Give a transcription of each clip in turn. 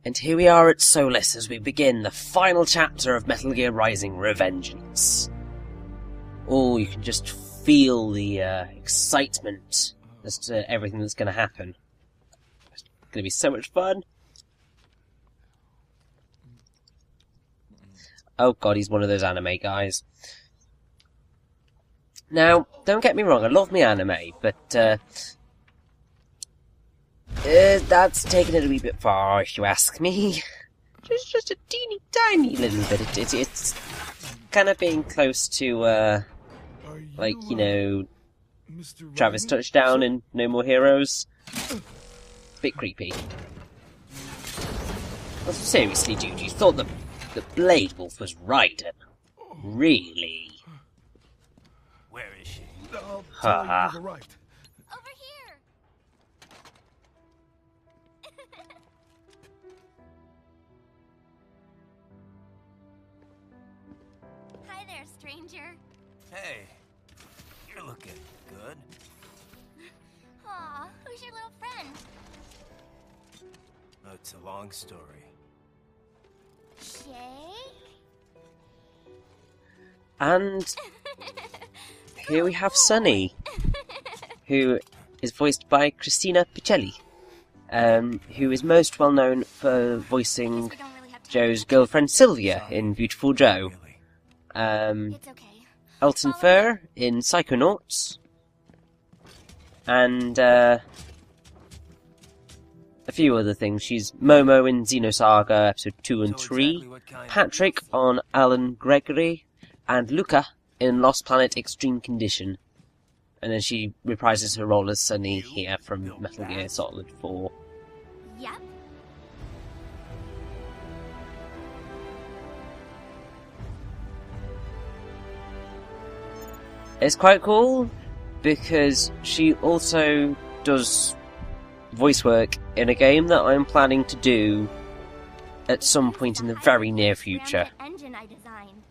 And here we are at Solus as we begin the final chapter of Metal Gear Rising: Revengeance. Oh, you can just feel the excitement as to everything that's going to happen. It's going to be so much fun. Oh god, he's one of those anime guys. Now, don't get me wrong, I love me anime, but that's taking it a wee bit far, if you ask me. Just a teeny tiny little bit. It's kind of being close to, like, you know, Travis Touchdown in No More Heroes. Bit creepy. Well, seriously, dude, you thought the Blade Wolf was Raiden? Really? Where is she? Haha. Over here. Hi there, stranger. Hey, you're looking good. Aw, who's your little friend? Oh, it's a long story. Shake? And here we have Sunny, who is voiced by Christina Pichelli, who is most well known for voicing Joe's girlfriend Sylvia in Beautiful Joe, It's okay. Elton Furr in Psychonauts, and a few other things. She's Momo in Xenosaga Episode 2 and 3, Patrick on Alan Gregory, and Luca in Lost Planet Extreme Condition. And then she reprises her role as Sunny here from Metal Gear Solid 4. Yep. It's quite cool because she also does voice work in a game that I'm planning to do at some point in the very near future. Engine I designed.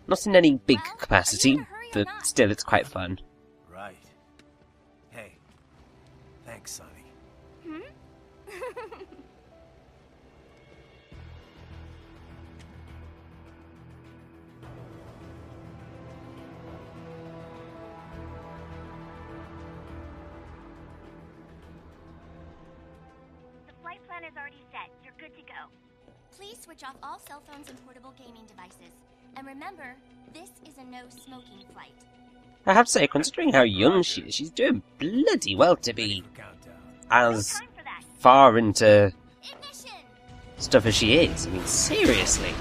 Not in any big Well, are capacity, you in a hurry or but not? still it's quite fun. Right. Hey, thanks, Sonny. Hmm? The flight plan is already set. You're good to go. Please switch off all cell phones and portable gaming devices. And remember, this is a no-smoking flight. I have to say, considering how young she is, she's doing bloody well to be Countdown. as Time for that. far into Ignition! stuff as she is. I mean, seriously.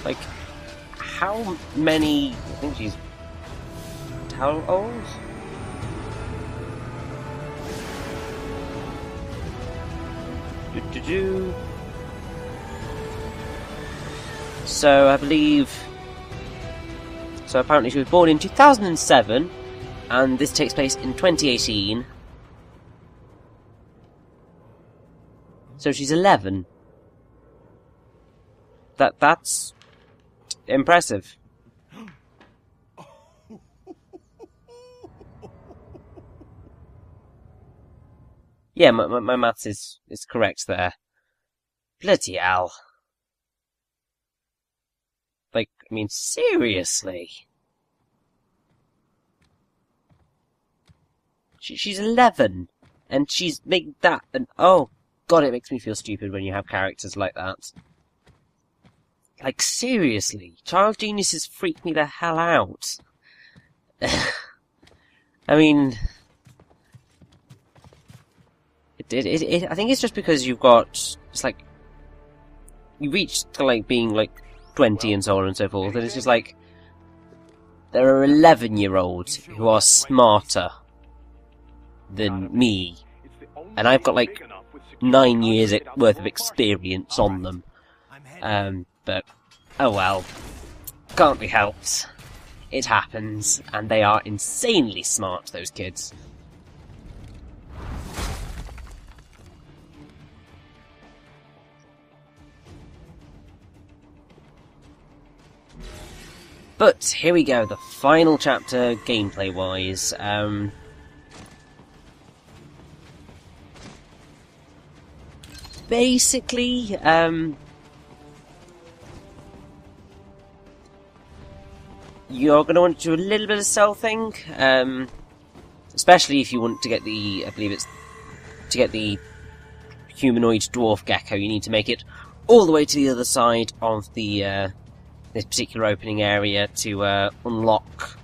Like, how many... I think she's... how old? Do-do-do. So, I believe... So apparently she was born in 2007, and this takes place in 2018. So she's 11. That's impressive. Yeah, my maths is correct there. Bloody hell. Like, I mean, seriously. She's 11, and she's made that, and oh god, it makes me feel stupid when you have characters like that. Like, seriously, child geniuses freak me the hell out. I mean... I think it's just because you've got... It's like... You reach to, like, being, like, 20 and so on and so forth, and it's just like... There are 11-year-olds who are smarter than me. And I've got, like, 9 years worth of experience on them. But, oh well. Can't be helped. It happens, and they are insanely smart, those kids. But here we go, the final chapter, gameplay-wise. basically. You're going to want to do a little bit of stealthing, especially if you want to get the, I believe it's, to get the humanoid dwarf gecko, you need to make it all the way to the other side of the, this particular opening area to, unlock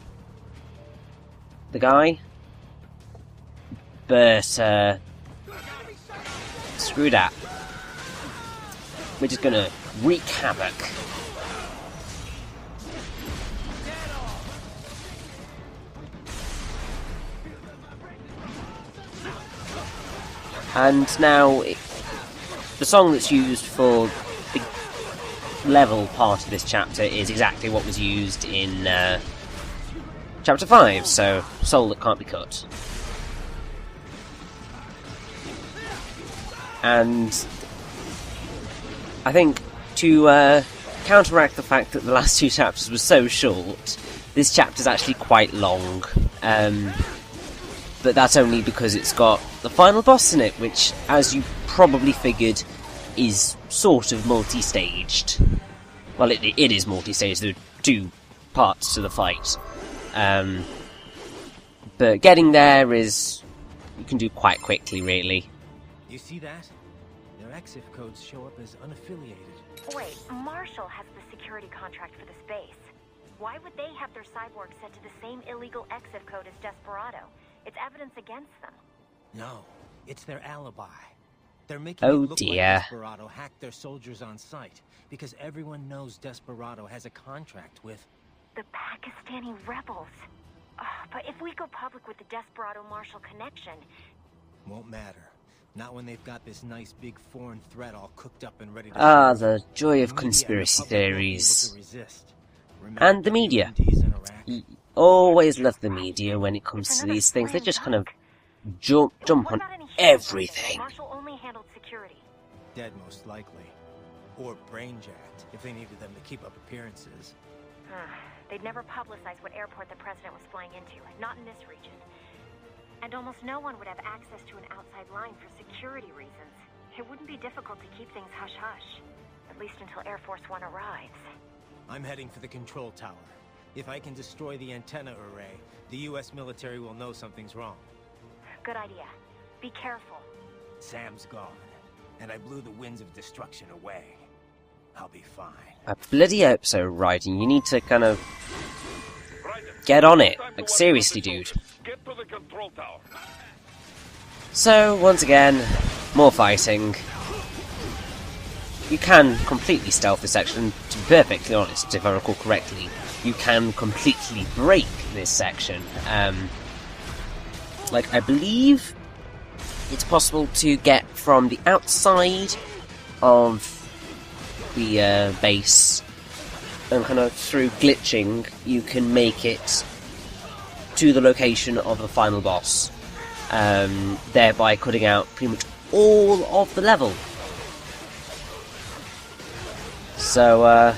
the guy. But, screw that. We're just gonna wreak havoc. And now, the song that's used for the level part of this chapter is exactly what was used in Chapter 5, so Soul That Can't Be Cut. And I think to counteract the fact that the last two chapters were so short, this chapter's actually quite long. But that's only because it's got the final boss in it, which, as you probably figured, is sort of multi-staged. Well, it is multi-staged. There are two parts to the fight. But getting there is... you can do quite quickly, really. You see that? Their exif codes show up as unaffiliated. Wait, Marshall has the security contract for this base. Why would they have their cyborg set to the same illegal exif code as Desperado? It's evidence against them. No, it's their alibi. They're making Oh it look dear. like Desperado hacked their soldiers on site, because everyone knows Desperado has a contract with... The Pakistani rebels. Oh, but if we go public with the Desperado-Marshall connection... Won't matter. Not when they've got this nice big foreign threat all cooked up and ready to... Ah, shoot. the joy The of media and the conspiracy public won't be able theories. to resist. Remember And the media. WMDs in Iraq? Always love the media when it comes It's to another these things. They slam just kind of dunk. jump What on about any human everything. Marshall only handled security. Dead, most likely. Or brain-jacked, if they needed them to keep up appearances. They'd never publicize what airport the president was flying into, not in this region. And almost no one would have access to an outside line for security reasons. It wouldn't be difficult to keep things hush-hush, at least until Air Force One arrives. I'm heading for the control tower. If I can destroy the antenna array, the US military will know something's wrong. Good idea. Be careful. Sam's gone, and I blew the winds of destruction away. I'll be fine. I bloody hope so, Raiden. You need to kind of get on it. Like, seriously, dude. Get to the control tower. So, once again, more fighting. You can completely stealth this section. To be perfectly honest, if I recall correctly, you can completely break this section. Like, I believe it's possible to get from the outside of the base, and kind of through glitching, you can make it to the location of the final boss, thereby cutting out pretty much all of the level. So,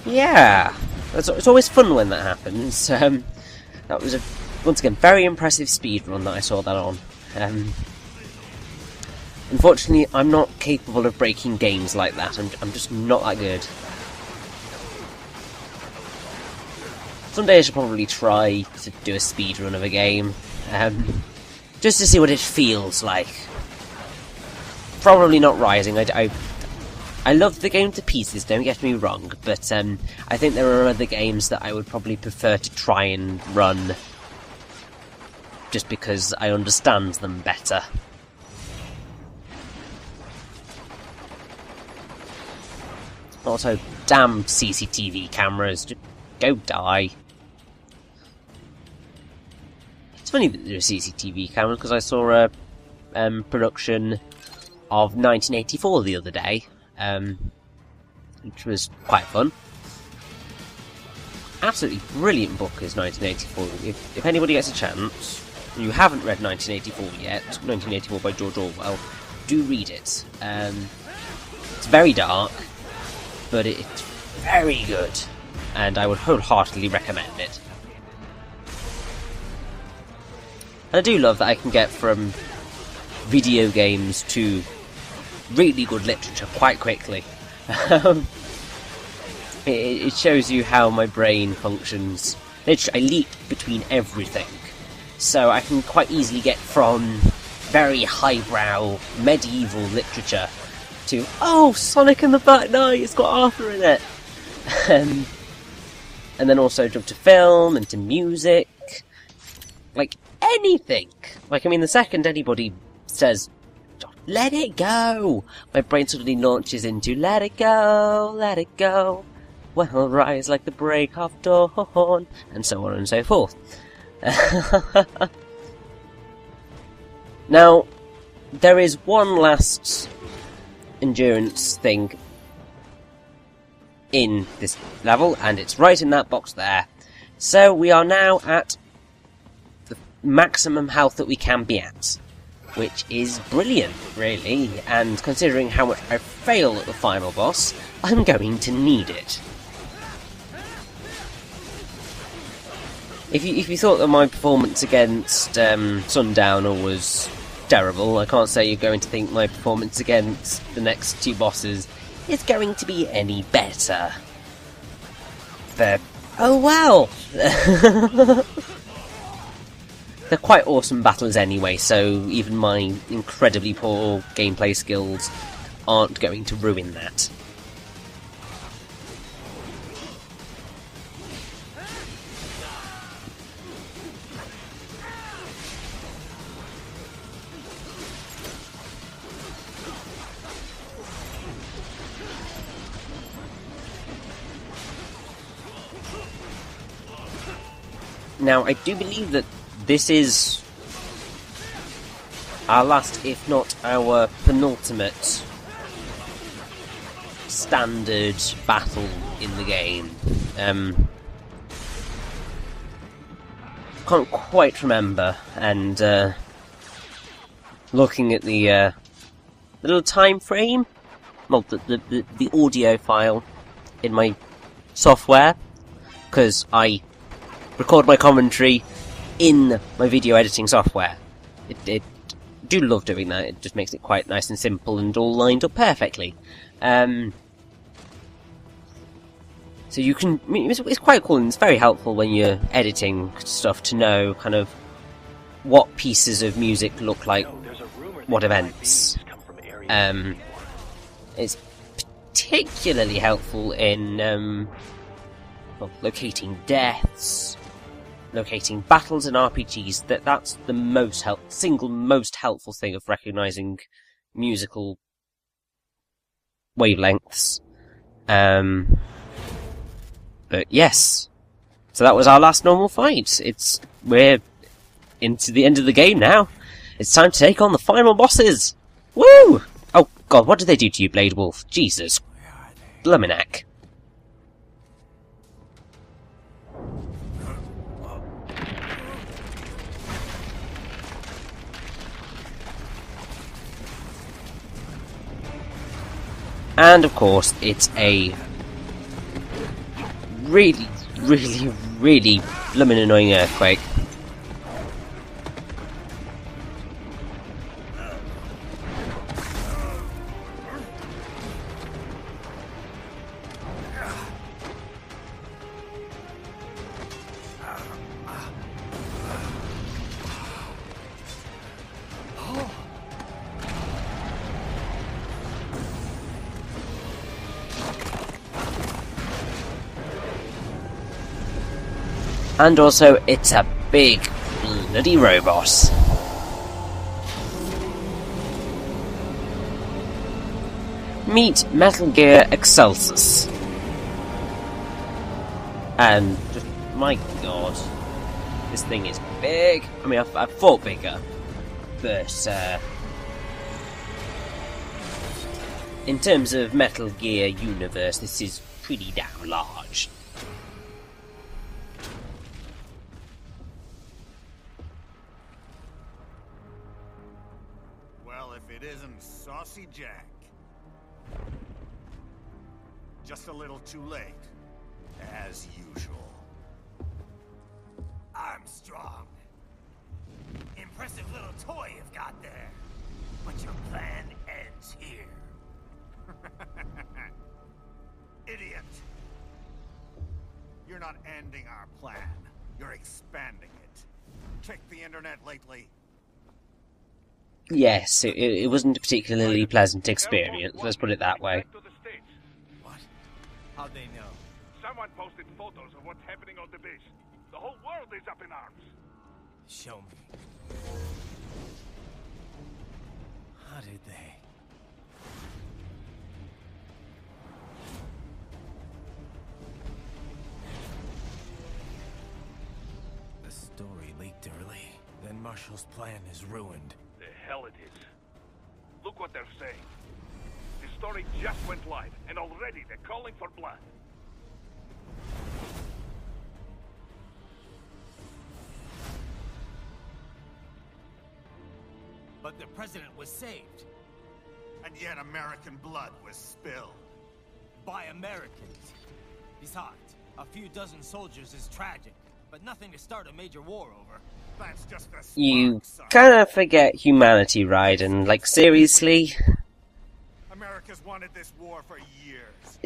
yeah, it's always fun when that happens. That was once again very impressive speedrun that I saw that on. Unfortunately, I'm not capable of breaking games like that. I'm just not that good. Someday I should probably try to do a speedrun of a game, just to see what it feels like. Probably not Rising. I love the game to pieces, don't get me wrong, but I think there are other games that I would probably prefer to try and run, just because I understand them better. Also, damn CCTV cameras, just go die. It's funny that there are CCTV cameras, because I saw a production of 1984 the other day, which was quite fun. Absolutely brilliant book is 1984. If anybody gets a chance, and you haven't read 1984 yet, 1984 by George Orwell, do read it. It's very dark, but it's very good, and I would wholeheartedly recommend it. And I do love that I can get from video games to really good literature quite quickly. It shows you how my brain functions. Literally, I leap between everything. So I can quite easily get from very highbrow medieval literature to, oh, Sonic and the Black Knight, it's got Arthur in it. And then also jump to film and to music. Like, anything. Like, I mean, the second anybody says, let it go, my brain suddenly launches into, let it go, well, rise like the break of dawn, and so on and so forth. Now, there is one last endurance thing in this level, and it's right in that box there. So we are now at the maximum health that we can be at, which is brilliant, really, and considering how much I fail at the final boss, I'm going to need it. If you thought that my performance against Sundowner was terrible, I can't say you're going to think my performance against the next two bosses is going to be any better. Oh well! They're quite awesome battles anyway, so even my incredibly poor gameplay skills aren't going to ruin that. Now, I do believe that this is our last, if not our penultimate, standard battle in the game. Can't quite remember, and looking at the little time frame, well, the audio file in my software, because I record my commentary in my video editing software. It do love doing that. It just makes it quite nice and simple and all lined up perfectly. So you can, I mean, it's quite cool and it's very helpful when you're editing stuff to know kind of what pieces of music look like what events. It's particularly helpful in well, locating deaths, locating battles in RPGs. That's the single most helpful thing of recognizing musical wavelengths. But yes, so that was our last normal fight. We're into the end of the game now. It's time to take on the final bosses. Woo! Oh god, what did they do to you, Blade Wolf? Jesus, Bluminac. And of course, it's a really, really, really blooming annoying earthquake. And also, it's a big bloody robot. Meet Metal Gear Excelsus. And just, my god, this thing is big. I mean, I've fought bigger, but in terms of Metal Gear universe, this is pretty damn large. It isn't Saucy Jack. Just a little too late, as usual. Armstrong. Impressive little toy you've got there. But your plan ends here. Idiot! You're not ending our plan. You're expanding it. Checked the internet lately? Yes, it wasn't a particularly pleasant experience, let's put it that way. What? How'd they know? Someone posted photos of what's happening on the base. The whole world is up in arms. Show me. How did they? The story leaked early. Then Marshall's plan is ruined. The hell it is. Look what they're saying. The story just went live, and already they're calling for blood. But the president was saved. And yet American blood was spilled. By Americans. Besides, a few dozen soldiers is tragic, but nothing to start a major war over. That's just the spark, You son. kind of forget humanity, Raiden. Like, seriously? America's wanted this war for years.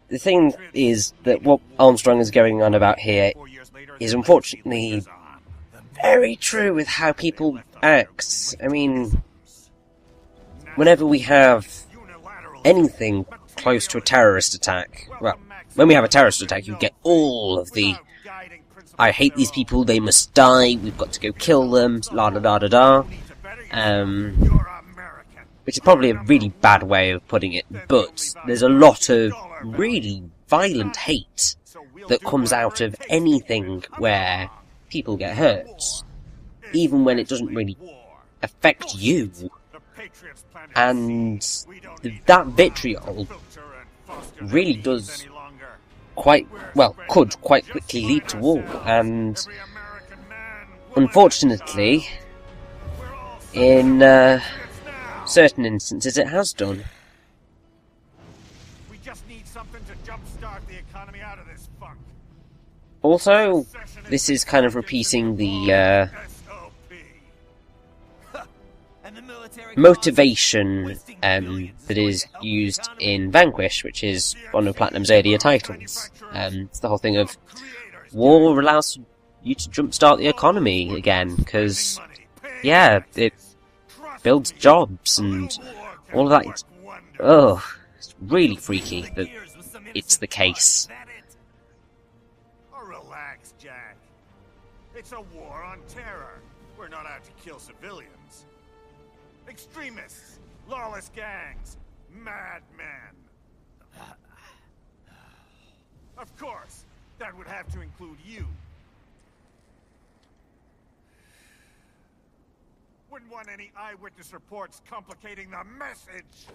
The thing is that what Armstrong is going on about here 4 years later, is the unfortunately legacy lives on. very true with how people act. I mean, whenever we have anything close to a terrorist attack, well, when we have a terrorist attack, you get all of the I hate these people, they must die, we've got to go kill them, la da da da da. Which is probably a really bad way of putting it, but there's a lot of really violent hate that comes out of anything where people get hurt, even when it doesn't really affect you. And that vitriol really does could quite quickly lead to war, and unfortunately, in certain instances it has done. We just need something to jumpstart the economy out of this funk. Also, this is kind of repeating the And the military motivation that is used in Vanquish, which is one of Platinum's earlier titles. It's the whole thing of war allows you to jumpstart the economy again, because, yeah, it builds jobs and all of that. Oh, it's really freaky that it's the case. Oh, relax, Jack. It's a war on terror. We're not out to kill civilians. Extremists, lawless gangs, madmen. Of course, that would have to include you. Wouldn't want any eyewitness reports complicating the message.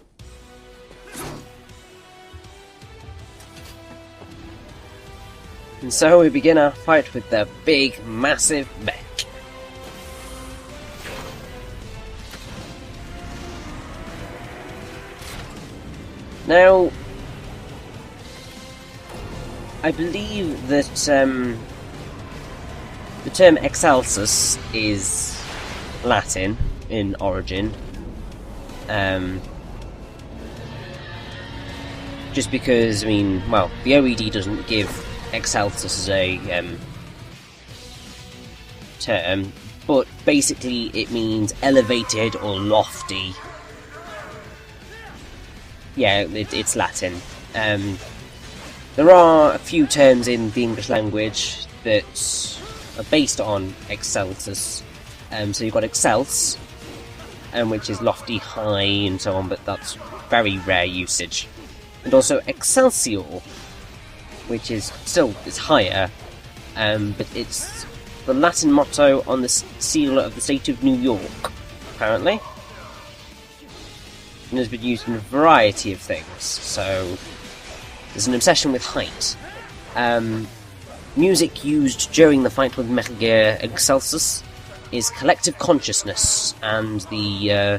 And so we begin our fight with the big, massive mech. Now, I believe that the term Excelsus is Latin in origin. Just because, I mean, well, the OED doesn't give Excelsus as a term, but basically it means elevated or lofty. Yeah, it's Latin. There are a few terms in the English language that are based on Excelsus. So you've got Excels, which is lofty, high, and so on, but that's very rare usage. And also Excelsior, which is still it's higher, but it's the Latin motto on the seal of the state of New York, apparently. And has been used in a variety of things, so there's an obsession with height. Music used during the fight with Metal Gear Excelsus is Collective Consciousness, and the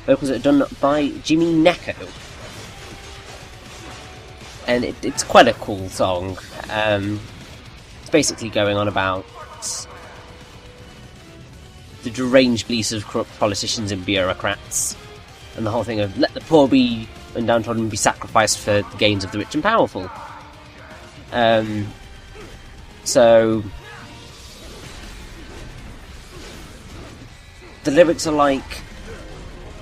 vocals are done by Jimmy Neko. And it's quite a cool song. It's basically going on about the deranged beliefs of corrupt politicians and bureaucrats, and the whole thing of let the poor be and downtrodden be sacrificed for the gains of the rich and powerful. So the lyrics are like,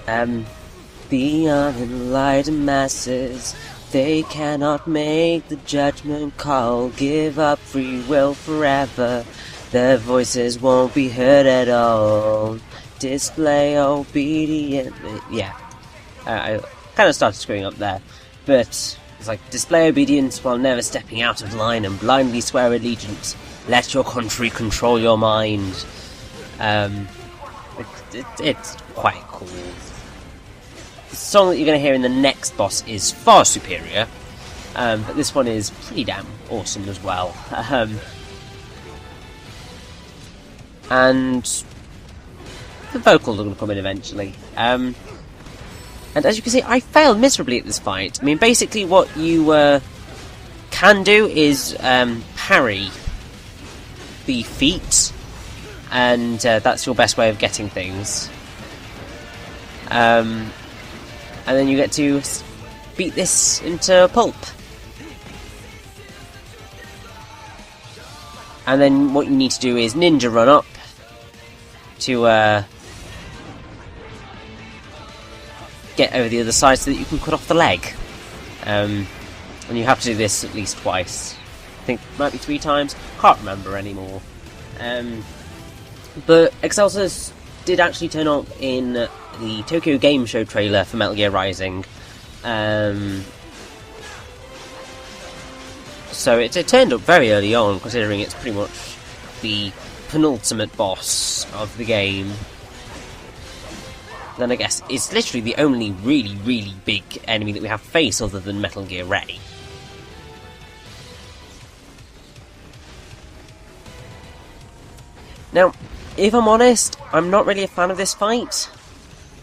the unenlightened masses, they cannot make the judgment call, give up free will forever, their voices won't be heard at all, display obedience. Yeah, I kind of started screwing up there, but it's like, display obedience while never stepping out of line and blindly swear allegiance, let your country control your mind. It's quite cool. The song that you're going to hear in the next boss is far superior, but this one is pretty damn awesome as well. And the vocals are going to come in eventually. And as you can see, I failed miserably at this fight. I mean, basically what you can do is parry the feet, and that's your best way of getting things. And then you get to beat this into pulp. And then what you need to do is ninja run up to get over the other side so that you can cut off the leg. And you have to do this at least twice. I think it might be 3 times. Can't remember anymore. But Excelsus did actually turn up in the Tokyo Game Show trailer for Metal Gear Rising. So it turned up very early on, considering it's pretty much the penultimate boss of the game. Then I guess it's literally the only really, really big enemy that we have to face other than Metal Gear Ray. Now, if I'm honest, I'm not really a fan of this fight.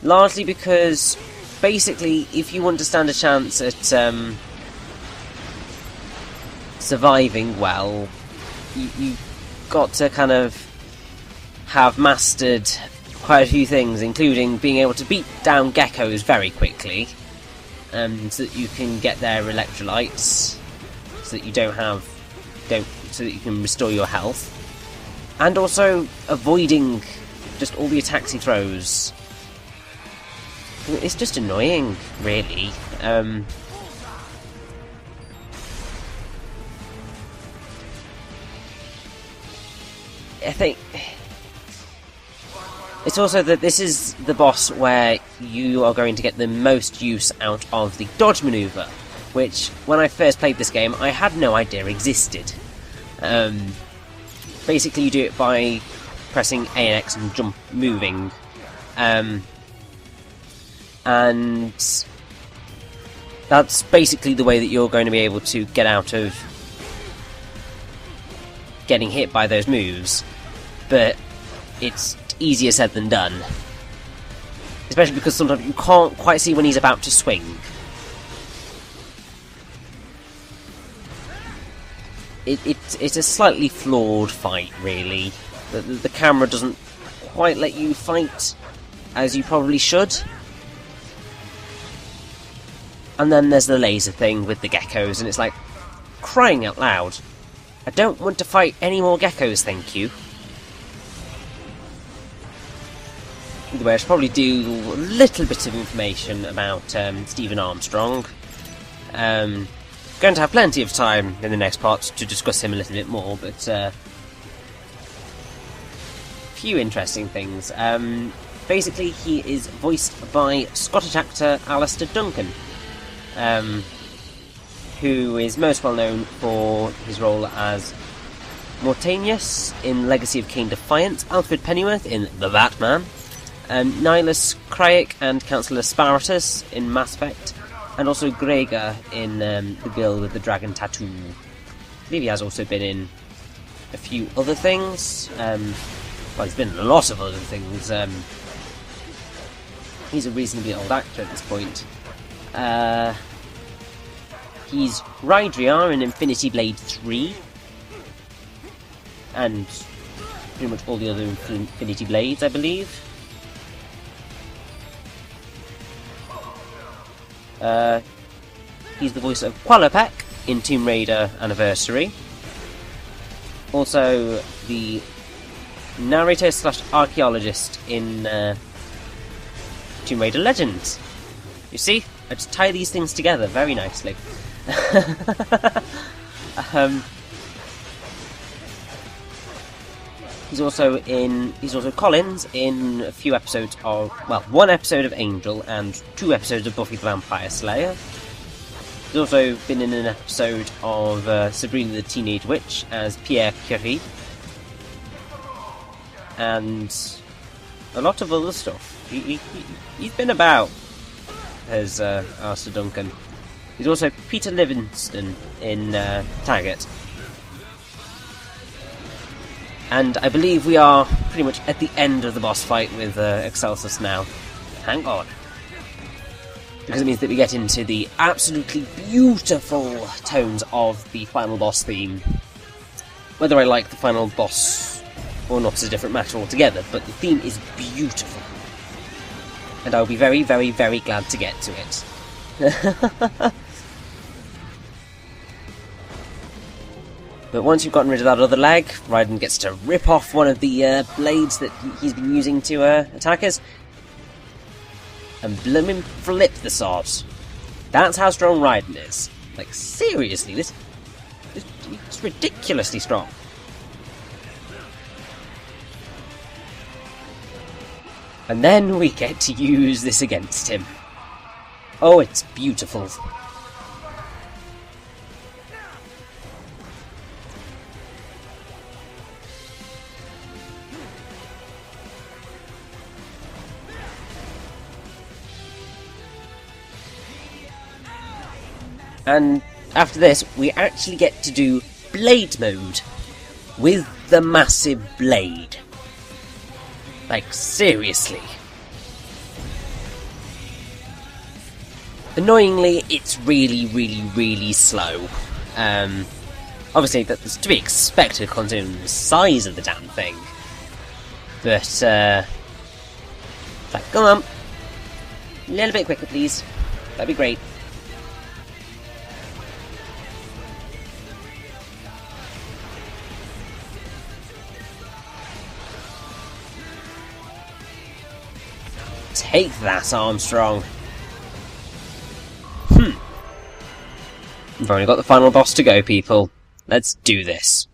Largely because, basically, if you want to stand a chance at surviving well, you've got to kind of have mastered quite a few things, including being able to beat down geckos very quickly, so that you can get their electrolytes, so that you so that you can restore your health, and also avoiding just all the attacks he throws. It's just annoying, really. I think it's also that this is the boss where you are going to get the most use out of the dodge maneuver, which, when I first played this game, I had no idea existed. Basically, you do it by pressing A and X and jump moving. And that's basically the way that you're going to be able to get out of getting hit by those moves. But it's easier said than done. Especially because sometimes you can't quite see when he's about to swing. It's a slightly flawed fight, really. The camera doesn't quite let you fight as you probably should. And then there's the laser thing with the geckos, and it's like, crying out loud, I don't want to fight any more geckos, thank you. Either way, I should probably do a little bit of information about Stephen Armstrong. Going to have plenty of time in the next part to discuss him a little bit more, but few interesting things. Basically, he is voiced by Scottish actor Alistair Duncan, who is most well known for his role as Mortanius in Legacy of King Defiance, Alfred Pennyworth in The Batman, Nihilus Craik and Councillor Sparatus in Mass Effect, and also Gregor in The Girl with the Dragon Tattoo. I believe he has also been in a few other things. Well, he's been in a lot of other things. He's a reasonably old actor at this point. He's Rydriar in Infinity Blade 3. And pretty much all the other Infinity Blades, I believe. He's the voice of Qualopak in Tomb Raider Anniversary. Also, the narrator / archaeologist in Tomb Raider Legends. You see? I just tie these things together very nicely. He's also Collins in a few episodes of, well, one episode of Angel and 2 episodes of Buffy the Vampire Slayer. He's also been in an episode of Sabrina the Teenage Witch as Pierre Curie. And a lot of other stuff. He's been about as Arthur Duncan. He's also Peter Livingston in Taggart. And I believe we are pretty much at the end of the boss fight with Excelsus now. Thank God. Because it means that we get into the absolutely beautiful tones of the final boss theme. Whether I like the final boss or not is a different matter altogether, but the theme is beautiful. And I'll be very, very, very glad to get to it. But once you've gotten rid of that other leg, Raiden gets to rip off one of the blades that he's been using to attack us. And blimmin' flip the sword. That's how strong Raiden is. Like, seriously, this it's ridiculously strong. And then we get to use this against him. Oh, it's beautiful. And after this, we actually get to do Blade Mode with the massive blade. Like, seriously. Annoyingly, it's really, really, really slow. Obviously, that's to be expected considering the size of the damn thing. But, like, come on. A little bit quicker, please. That'd be great. Take that, Armstrong. We've only got the final boss to go, people. Let's do this.